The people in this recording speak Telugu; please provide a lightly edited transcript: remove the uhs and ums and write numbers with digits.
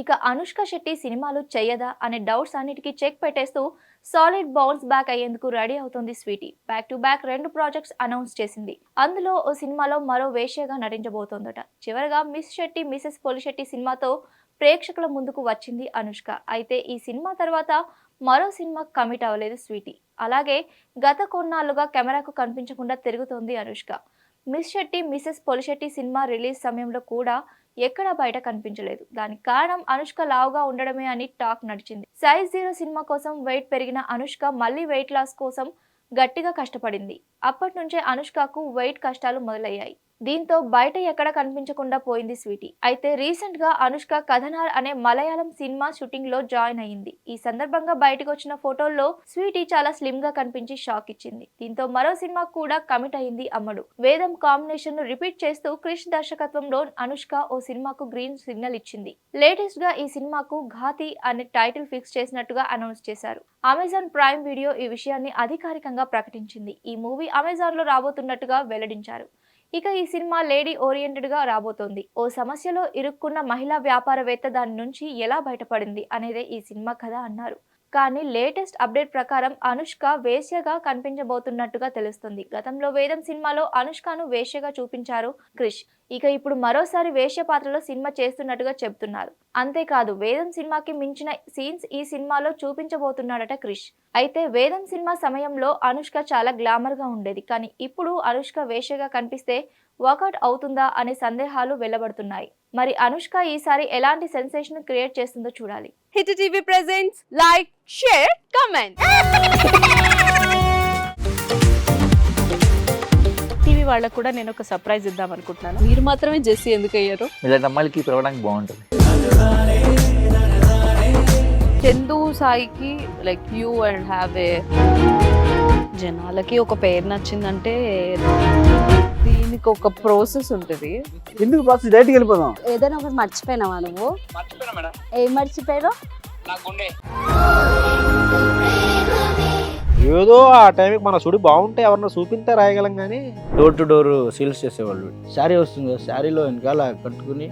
ఇక అనుష్క శెట్టి సినిమాలు చెయ్యదా అనే డౌట్స్ అన్నిటికీ చెక్ పెట్టేస్తూ సాలిడ్ బౌన్స్ బ్యాక్ అయ్యేందుకు రెడీ అవుతోంది Sweety. Back to back 2 projects announce చేసింది. అందులో ఓ సినిమాలో మరో వేశ్యగా నటించబోతోందట. చివరగా మిస్ శెట్టి మిసెస్ పొలిశెట్టి సినిమాతో ప్రేక్షకుల ముందుకు వచ్చింది అనుష్క. అయితే ఈ సినిమా తర్వాత మరో సినిమా కమిట్ అవ్వలేదు స్వీటీ. అలాగే గత కొన్నాళ్లుగా కెమెరాకు కనిపించకుండా తిరుగుతోంది Anushka. Miss Shetty Mrs Polishetty cinema release సమయంలో కూడా ఎక్కడా బయట కనిపించలేదు. దానికి కారణం అనుష్క లావుగా ఉండడమే అని టాక్ నడిచింది. సైజ్ 0 సినిమా కోసం వెయిట్ పెరిగిన అనుష్క మళ్ళీ వెయిట్ లాస్ కోసం గట్టిగా కష్టపడింది. అప్పటి నుంచే అనుష్కకు వెయిట్ కష్టాలు మొదలయ్యాయి. దీంతో బయట ఎక్కడ కనిపించకుండా పోయింది స్వీటీ. అయితే రీసెంట్ గా అనుష్క కథనార్ అనే మలయాళం సినిమా షూటింగ్ లో జాయిన్ అయ్యింది. ఈ సందర్భంగా బయటకు వచ్చిన ఫోటోల్లో స్వీటీ చాలా స్లిమ్ గా కనిపించి షాక్ ఇచ్చింది. దీంతో మరో సినిమా కూడా కమిట్ అయ్యింది అమ్మడు. వేదం కాంబినేషన్ ను రిపీట్ చేస్తూ క్రిష్ దర్శకత్వంలో అనుష్క ఓ సినిమాకు గ్రీన్ సిగ్నల్ ఇచ్చింది. లేటెస్ట్ గా ఈ సినిమాకు ఘాతి అనే టైటిల్ ఫిక్స్ చేసినట్టుగా అనౌన్స్ చేశారు. అమెజాన్ ప్రైమ్ వీడియో ఈ విషయాన్ని అధికారికంగా ప్రకటించింది. ఈ మూవీ అమెజాన్ లో రాబోతున్నట్టుగా వెల్లడించారు. ఇక ఈ సినిమా లేడీ ఓరియంటెడ్ గా రాబోతోంది. ఓ సమస్యలో ఇరుక్కున్న మహిళా వ్యాపారవేత్త దాని నుంచి ఎలా బయటపడింది అనేదే ఈ సినిమా కథ అన్నారు. కానీ లేటెస్ట్ అప్డేట్ ప్రకారం అనుష్క వేశ్యగా కనిపించబోతున్నట్టుగా తెలుస్తుంది. గతంలో వేదం సినిమాలో అనుష్కను వేశ్యగా చూపించారు క్రిష్. ఇక ఇప్పుడు మరోసారి వేశ్య పాత్రలో సినిమా చేస్తున్నట్టుగా చెబుతున్నారు. అంతేకాదు వేదం సినిమాకి మించిన సీన్స్ ఈ సినిమాలో చూపించబోతున్నాడట క్రిష్. అయితే వేదం సినిమా సమయంలో అనుష్క చాలా గ్లామర్ గా ఉండేది. కానీ ఇప్పుడు అనుష్క వేశ్యగా కనిపిస్తే వర్కౌట్ అవుతుందా అనే సందేహాలు వెల్లబడుతున్నాయి. మరి అనుష్క ఈసారి ఎలాంటి సెన్సేషన్ క్రియేట్ చేస్తుందో చూడాలి. Hit TV presents like, share, comment. TV వాళ్ళకు కూడా నేను ఒక సర్ప్రైజ్ ఇద్దాం అనుకుంటున్నాను. మీరు మాత్రమే జెస్సీ ఎందుకు అయ్యారు? ఇలాంటి అమ్మాయిలకి పిలవడానికి బాగుంటుంది. చందు సాయికి like you and have a జనాలకి ఒక పేరు నచ్చిందంటే దీనికి ఒక ప్రాసెస్ ఉంటుంది. ఎందుకు ప్రాసెస్ డైరెక్ట్‌గా వెళ్ళిపోదాం. ఏదైనా ఒకటి మర్చిపోయినావా నువ్వు? మర్చిపోయినా మేడం. ఏం మర్చిపోయావు? నా గుండె. ఏదో ఆ టైంకి మన సుడి బాగుంటే ఎవరన్నా చూపిస్తే రాయగలం కానీ డోర్ టు డోర్ సేల్స్ చేసేవాళ్ళు. శారీ వస్తుంది, శారీలో వెనకాల కట్టుకుని